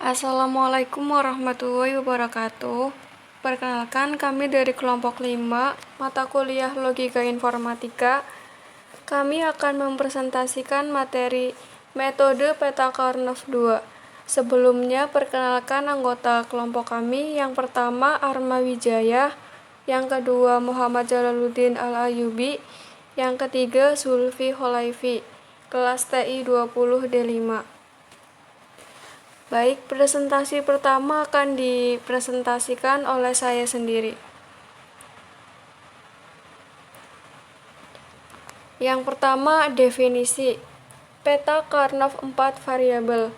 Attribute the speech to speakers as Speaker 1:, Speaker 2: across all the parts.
Speaker 1: Assalamualaikum warahmatullahi wabarakatuh. Perkenalkan, kami dari kelompok 5, mata kuliah Logika Informatika. Kami akan mempresentasikan materi metode peta Karnaugh 2. Sebelumnya, perkenalkan anggota kelompok kami. Yang pertama, Arma Wijaya. Yang kedua, Muhammad Jalaluddin Al-Ayyubi. Yang ketiga, Zulfi Holaifi. Kelas TI 20D5. Baik, presentasi pertama akan dipresentasikan oleh saya sendiri. Yang pertama, definisi. Peta Karnaugh 4 variabel.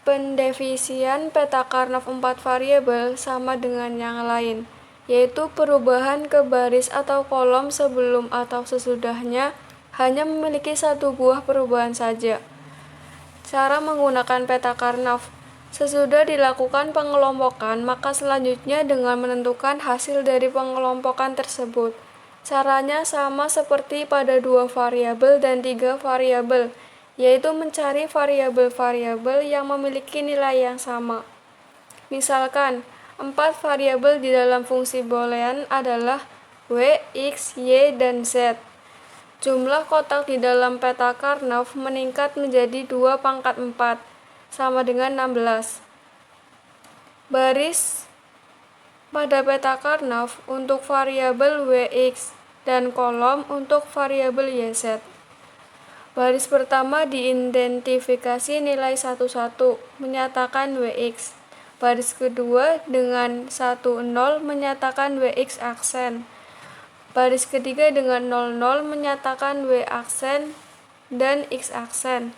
Speaker 1: Pendefinisian peta Karnaugh 4 variabel sama dengan yang lain, yaitu perubahan ke baris atau kolom sebelum atau sesudahnya hanya memiliki satu buah perubahan saja. Cara menggunakan peta Karnaugh. Sesudah dilakukan pengelompokan, maka selanjutnya dengan menentukan hasil dari pengelompokan tersebut. Caranya sama seperti pada 2 variabel dan 3 variabel, yaitu mencari variabel-variabel yang memiliki nilai yang sama. Misalkan, 4 variabel di dalam fungsi boolean adalah W, X, Y, dan Z. Jumlah kotak di dalam peta Karnaugh meningkat menjadi 2/4, sama dengan 16. Baris pada peta Karnaugh untuk variabel Wx dan kolom untuk variabel Yz. Baris pertama diidentifikasi nilai 11, menyatakan Wx. Baris kedua dengan 10 menyatakan Wx aksen. Baris ketiga dengan 00 menyatakan W aksen dan X aksen.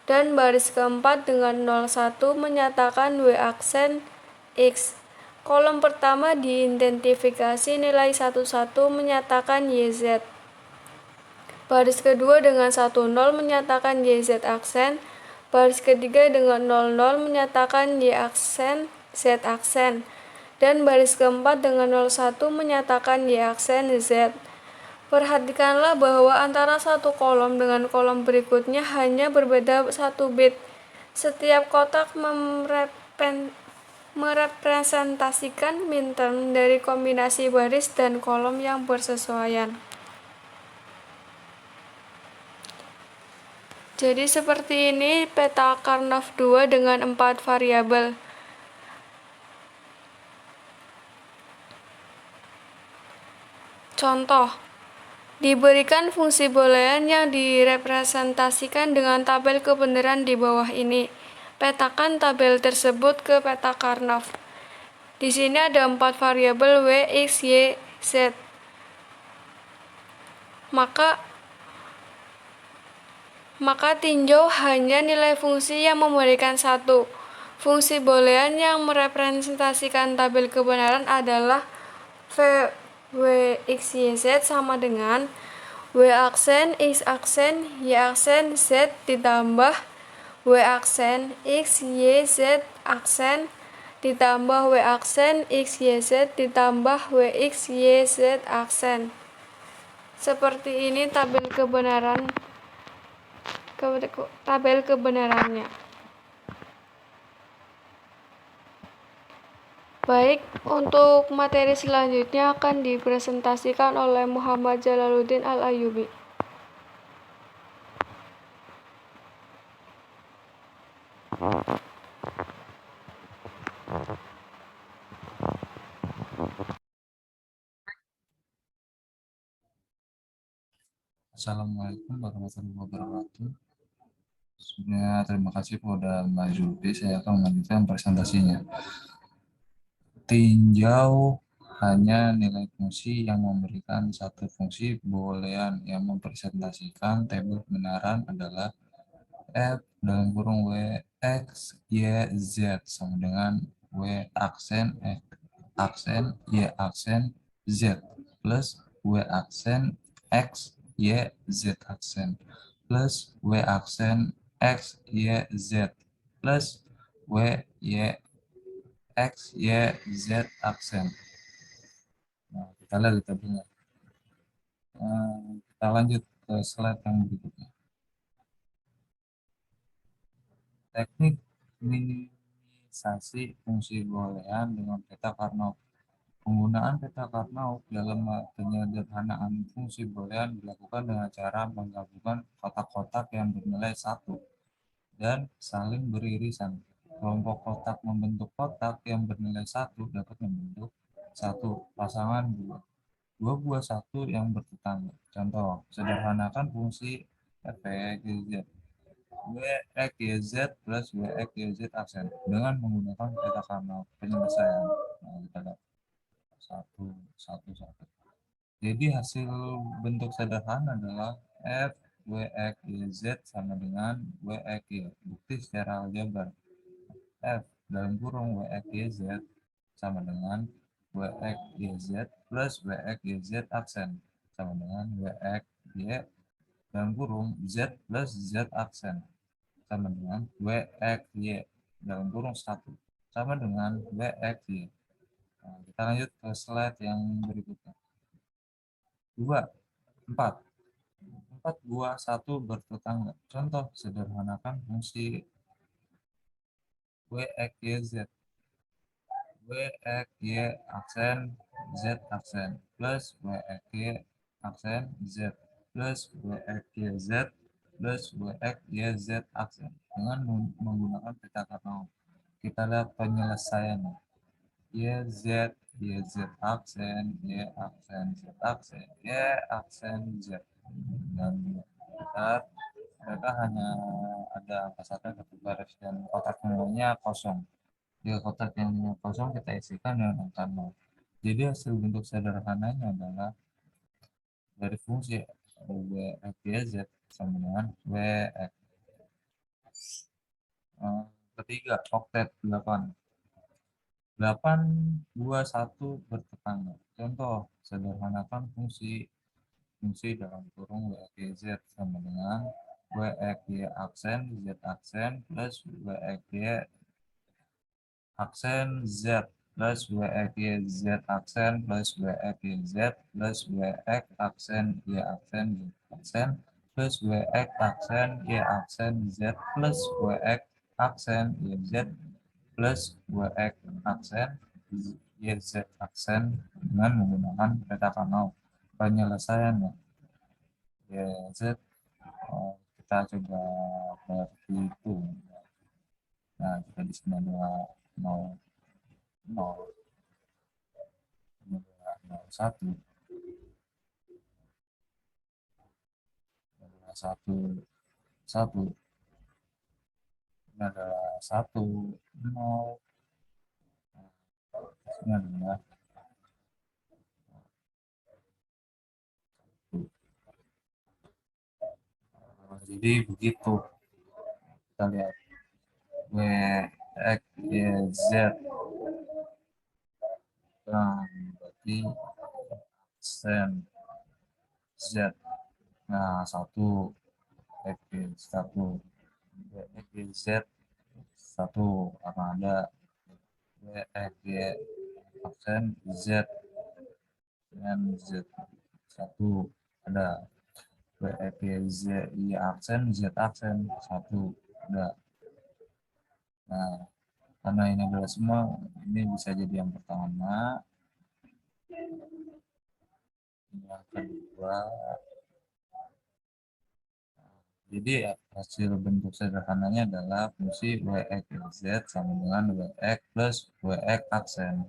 Speaker 1: Dan baris keempat dengan 01 menyatakan W aksen X. Kolom pertama diidentifikasi nilai 11 menyatakan YZ. Baris kedua dengan 10 menyatakan YZ aksen. Baris ketiga dengan 00 menyatakan Y aksen, Z aksen. Dan baris keempat dengan 01 menyatakan Y aksen Z. Perhatikanlah bahwa antara satu kolom dengan kolom berikutnya hanya berbeda 1 bit. Setiap kotak merepresentasikan minterm dari kombinasi baris dan kolom yang bersesuaian. Jadi seperti ini peta Karnaugh 2 dengan 4 variabel. Contoh, diberikan fungsi boolean yang direpresentasikan dengan tabel kebenaran di bawah ini. Petakan tabel tersebut ke peta Karnaugh. Di sini ada 4 variabel W, X, Y, Z. Maka tinjau hanya nilai fungsi yang memberikan 1. Fungsi boolean yang merepresentasikan tabel kebenaran adalah W, X, Y, Z sama dengan W aksen, X aksen, Y aksen, Z ditambah W aksen, X, Y, Z aksen ditambah W aksen, X, Y, Z ditambah W, X, Y, Z aksen. Seperti ini tabel kebenarannya. Baik, untuk materi selanjutnya akan dipresentasikan oleh Muhammad Jalaluddin Al-Ayyubi.
Speaker 2: Assalamualaikum warahmatullahi wabarakatuh. Sebelumnya terima kasih kepada Mbak Zulfi. Saya akan melanjutkan presentasinya. Tinjau hanya nilai fungsi yang memberikan satu fungsi boolean yang mempresentasikan tabel kebenaran adalah f dalam kurung W x y z sama dengan W aksen x aksen y aksen z plus W aksen x y z aksen plus W aksen x y z plus W y x y z aksen. Nah, kita lihat di tabelnya. Kita lanjut ke slide yang berikutnya. Teknik generalisasi fungsi boolean dengan peta Karnaugh. Penggunaan peta Karnaugh dalam penyederhanaan fungsi boolean dilakukan dengan cara menggabungkan kotak-kotak yang bernilai 1 dan saling beririsan. Kelompok kotak membentuk kotak yang bernilai 1 dapat membentuk satu pasangan dua buah satu yang bertetangga. Contoh, sederhanakan fungsi f x y z. W x y z plus W x y z aksen dengan menggunakan peta Karnaugh penyelesaian. Nah, kita lihat satu satu satu. Jadi hasil bentuk sederhana adalah f W x y z sama dengan W x y. Bukti secara aljabar. F dalam kurung W x y z sama dengan W x y z plus W x y z aksen sama dengan W x y dalam kurung Z plus Z aksen sama dengan WXY dalam kurung 1 sama dengan WXY. Nah, kita lanjut ke slide yang berikutnya. 2, 4. 4 buah 1 bertetangga. Contoh, sederhanakan fungsi WXYZ. WXY aksen Z aksen plus WXY aksen Z plus WXYZ plus WXYZ aksen dengan menggunakan peta Karnaugh. Kita lihat penyelesaiannya. YZ, YZ aksen, Y aksen, Z aksen, Y aksen, Z. Dan kita mereka hanya ada angka satu garis dan kotak nilainya kosong. Jika kotak yang kosong kita isikan dengan angka 0. Jadi hasil bentuk sederhananya adalah dari fungsi WXYZ sama dengan WX. Ketiga, oktet 8. 8 2 1 bertetangga. Contoh, sederhanakan fungsi dalam kurung WXYZ sama dengan WXY aksen Z aksen plus WXY aksen Z plus WXY Z aksen plus WXY Z plus WX aksen Y aksen Z aksen plus WX aksen Y aksen Z plus WX aksen Y Z plus WX aksen Y Z aksen dengan menggunakan peta Karnaugh. Penyelesaiannya Y Z kita coba berhitung. Nah, kita di sini adalah 0 0 1 1 1 ini adalah 1 0 ini adalah 1. Jadi begitu kita lihat W X Y Z berarti aksen Z. Nah, 1 X Y 1 X Y Z 1 karena ada W X Y aksen Z dan Z 1 ada W X Y Z Y aksen Z aksen 1 ada. Nah, karena ini adalah semua, ini bisa jadi yang pertama, yang kedua. Jadi hasil bentuk sederhananya adalah fungsi WX Z sama dengan WX plus WX aksen.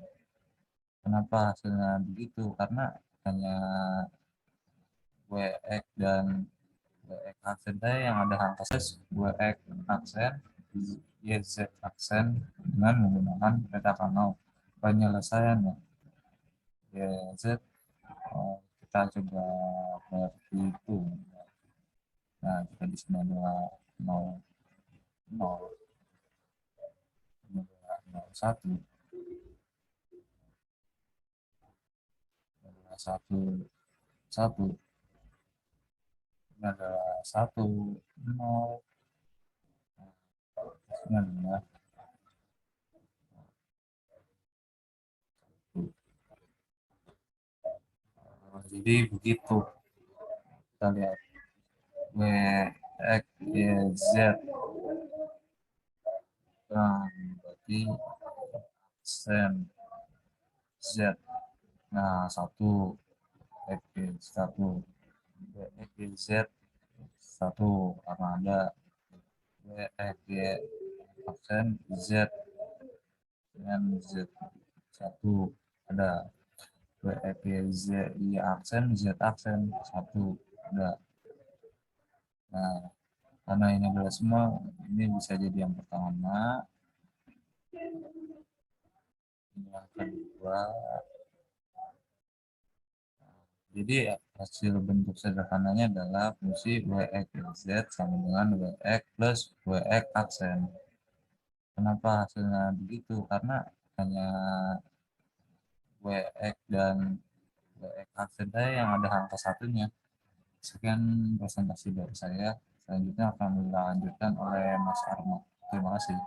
Speaker 2: Kenapa hasilnya begitu? Karena hanya WX dan WX aksen saya yang ada angka WX aksen YZ aksen dengan menggunakan peta Karnaugh. Penyelesaiannya YZ kita coba berhitung. Nah, kita di sini adalah 0 0 1 adalah 1 1 ini adalah 1 0 ini adalah 1. Jadi begitu kita lihat W X Y Z berarti Z. Nah, satu satu Z satu karena ada aksen Z dengan Z satu ada Z I aksen Z aksen satu ada. Nah, karena ini adalah semua, ini bisa jadi yang pertama, ini yang kedua. Jadi hasil bentuk sederhananya adalah fungsi WX Z sama dengan WX plus WX aksen. Kenapa hasilnya begitu? Karena hanya WX dan WX aksen saya yang ada angka satunya. Sekian presentasi dari saya. Selanjutnya akan dilanjutkan oleh Mas Arma. Terima kasih.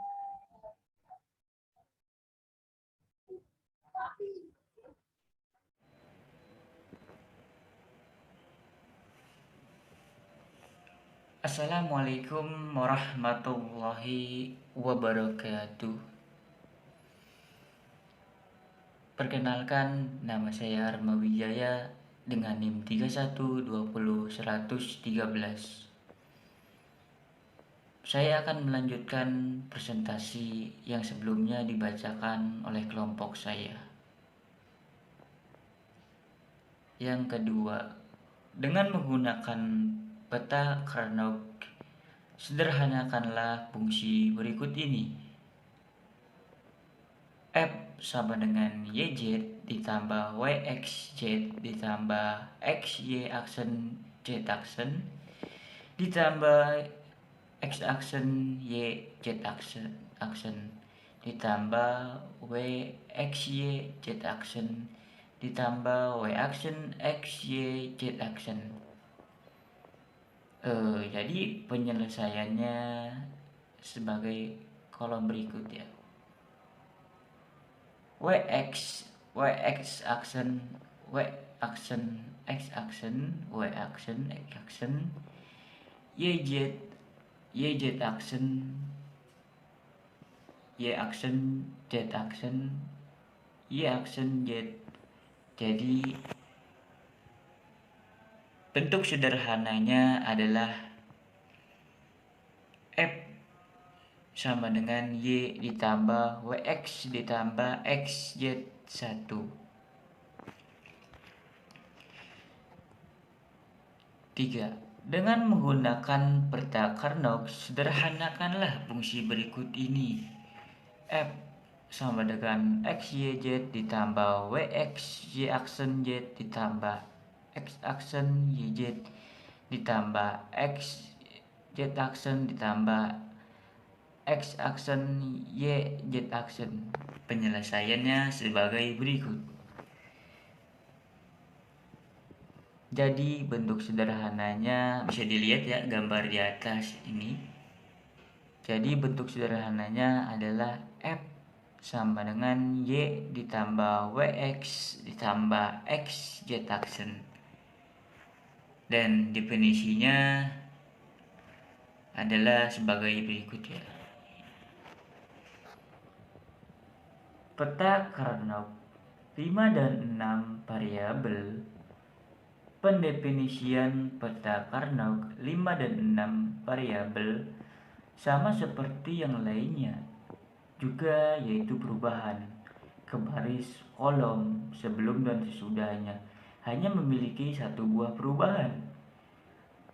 Speaker 3: Assalamualaikum warahmatullahi wabarakatuh. Perkenalkan, nama saya Arma Wijaya dengan NIM 31201113. Saya akan melanjutkan presentasi yang sebelumnya dibacakan oleh kelompok saya. Yang kedua, dengan menggunakan peta Carnot, sederhanakanlah fungsi berikut ini. F sama dengan YZ ditambah YXZ ditambah XY aksen Z aksen ditambah X aksen YZ aksen ditambah WXY Z aksen ditambah Y aksen XY Z aksen. Jadi penyelesaiannya sebagai kolom berikut ya. WX aksen Y aksen X aksen Y aksen X aksen YZ aksen Y aksen Z aksen Y aksen Z. Jadi bentuk sederhananya adalah F sama dengan Y ditambah WX ditambah XZ1. Tiga, dengan menggunakan peta Carnot, sederhanakanlah fungsi berikut ini. F sama dengan XYZ ditambah WXY aksen Z ditambah X aksen YZ ditambah XZ aksen ditambah X aksen YZ aksen. Penyelesaiannya sebagai berikut. Jadi bentuk sederhananya bisa dilihat ya gambar di atas ini. Jadi bentuk sederhananya adalah F sama dengan Y ditambah WX ditambah XZ aksen. Dan definisinya adalah sebagai berikut ya. Peta Carnot 5 dan 6 variabel. Pendefinisian peta Carnot 5 dan 6 variabel sama seperti yang lainnya, juga yaitu perubahan ke baris kolom sebelum dan sesudahnya hanya memiliki satu buah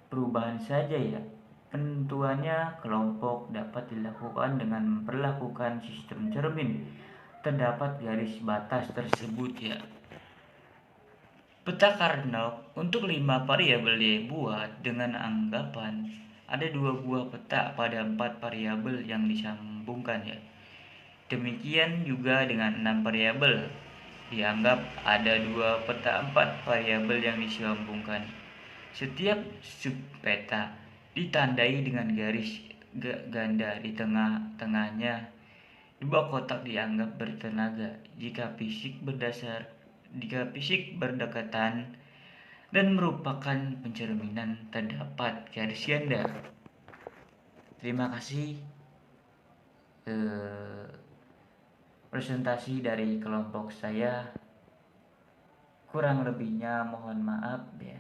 Speaker 3: perubahan saja ya. Penentuannya kelompok dapat dilakukan dengan memperlakukan sistem cermin. Terdapat garis batas tersebut ya. Peta Carnot untuk 5 variabel dibuat dengan anggapan ada 2 buah peta pada 4 variabel yang disambungkan ya. Demikian juga dengan 6 variabel. Dianggap ada 2 peta 4 variabel yang disambungkan. Setiap subpeta ditandai dengan garis ganda di tengah-tengahnya. 2 kotak dianggap bertenaga jika fisik berdekatan dan merupakan pencerminan terdapat garis ganda. Terima kasih. Presentasi dari kelompok saya Kurang lebihnya mohon maaf ya.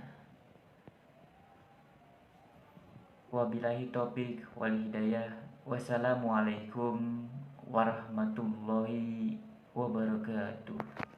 Speaker 3: Wabillahi taufik wal hidayah. Wassalamualaikum warahmatullahi wabarakatuh.